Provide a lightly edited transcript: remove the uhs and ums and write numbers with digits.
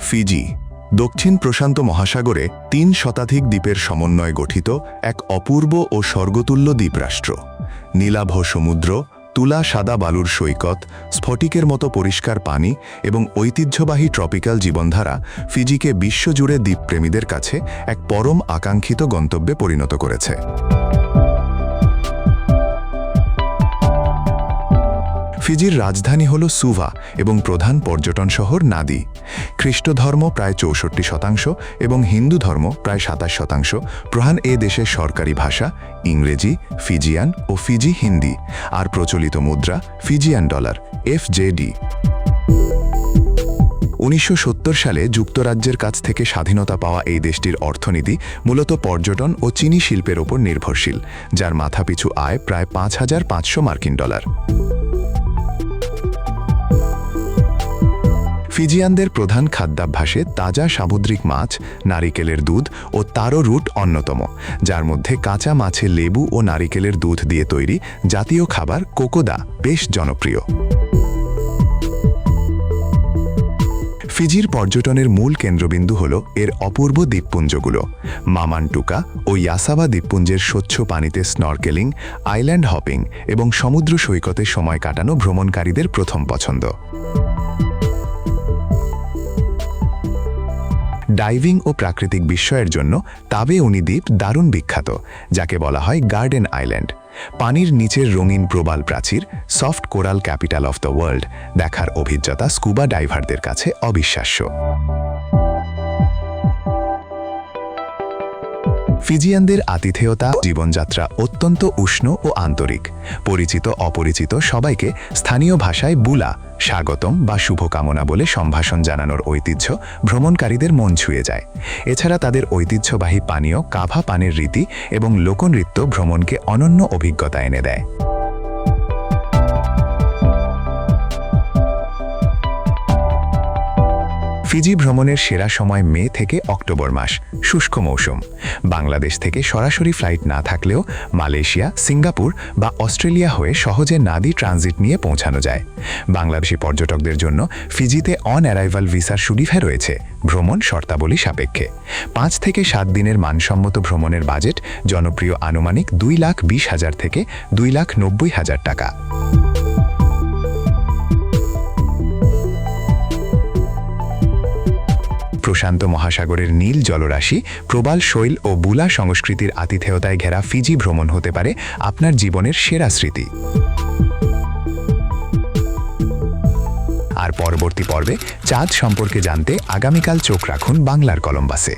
Fiji দক্ষিণ প্রশান্ত মহাসাগরে ৩ শতাধিক দ্বীপের সমন্বয়ে গঠিত এক অপূর্ব ও স্বর্গতুল্য দ্বীপরাষ্ট্র। নীলাভ সমুদ্র, তুলা সাদা বালুর সৈকত, স্ফটিকের মতো পরিষ্কার পানি এবং ঐতিহ্যবাহী ট্রপিক্যাল জীবনধারা ফিজিকে বিশ্বজুড়ে দ্বীপপ্রেমীদের কাছে এক পরম আকাঙ্ক্ষিত গন্তব্যে পরিণত করেছে। ফিজির রাজধানী হল সুভা এবং প্রধান পর্যটন শহর নাদি। খ্রিস্টধর্ম প্রায় ৬৪% এবং হিন্দু ধর্ম প্রায় ২৭%। প্রধান এ দেশের সরকারি ভাষা ইংরেজি, ফিজিয়ান ও ফিজি হিন্দি, আর প্রচলিত মুদ্রা ফিজিয়ান ডলার FJD। ১৯৭০ সালে যুক্তরাজ্যের কাছ থেকে স্বাধীনতা পাওয়া এই দেশটির অর্থনীতি মূলত পর্যটন ও চিনি শিল্পের ওপর নির্ভরশীল, যার মাথাপিছু আয় প্রায় $৫,৫০০ ফিজিয়ানদের প্রধান খাদ্যাভ্যাসে তাজা সামুদ্রিক মাছ, নারিকেলের দুধ ও তারো রুট অন্যতম, যার মধ্যে কাঁচা মাছে লেবু ও নারিকেলের দুধ দিয়ে তৈরি জাতীয় খাবার কোকোদা বেশ জনপ্রিয়। ফিজির পর্যটনের মূল কেন্দ্রবিন্দু হল এর অপূর্ব দ্বীপপুঞ্জগুলো। মামানটুকা ও ইয়াসাবা দ্বীপপুঞ্জের স্বচ্ছ পানিতে স্নরকেলিং, আইল্যান্ড হপিং এবং সমুদ্র সৈকতে সময় কাটানো ভ্রমণকারীদের প্রথম পছন্দ। ডাইভিং ও প্রাকৃতিক বিস্ময়ের জন্য তাবে উনি দ্বীপ দারুণ বিখ্যাত, যাকে বলা হয় গার্ডেন আইল্যান্ড। পানির নিচের রঙিন প্রবাল প্রাচীর, soft coral capital of the world দেখার অভিজ্ঞতা স্কুবা ডাইভারদের কাছে অবিশ্বাস্য। ফিজিয়ানদের আতিথেয়তা, জীবনযাত্রা অত্যন্ত উষ্ণ ও আন্তরিক। পরিচিত অপরিচিত সবাইকে স্থানীয় ভাষায় বুলা, স্বাগতম বা শুভকামনা বলে সম্ভাষণ জানানোর ঐতিহ্য ভ্রমণকারীদের মন ছুঁয়ে যায়। এছাড়া তাদের ঐতিহ্যবাহী পানীয় কাভা পানের রীতি এবং লোকনৃত্য ভ্রমণকে অনন্য অভিজ্ঞতা এনে দেয়। ফিজি ভ্রমণের সেরা সময় মে থেকে অক্টোবর মাস, শুষ্ক মৌসুম। বাংলাদেশ থেকে সরাসরি ফ্লাইট না থাকলেও মালয়েশিয়া, সিঙ্গাপুর বা অস্ট্রেলিয়া হয়ে সহজে নাদি ট্রানজিট নিয়ে পৌঁছানো যায়। বাংলাদেশি পর্যটকদের জন্য ফিজিতে অন অ্যারাইভাল ভিসার সুবিধা রয়েছে, ভ্রমণ শর্তাবলী সাপেক্ষে। ৫ থেকে ৭ দিনের মানসম্মত ভ্রমণের বাজেট জনপ্রিয় আনুমানিক ২,২০,০০০ থেকে ২,৯০,০০০ টাকা। প্রশান্ত মহাসাগরের নীল জলরাশি, প্রবাল শৈল ও বুলা সংস্কৃতির আতিথেয়তায় ঘেরা ফিজি ভ্রমণ হতে পারে আপনার জীবনের সেরা স্মৃতি। আর পরবর্তী পর্বে চাঁদ সম্পর্কে জানতে আগামীকাল চোখ রাখুন বাংলার কলম্বাসে।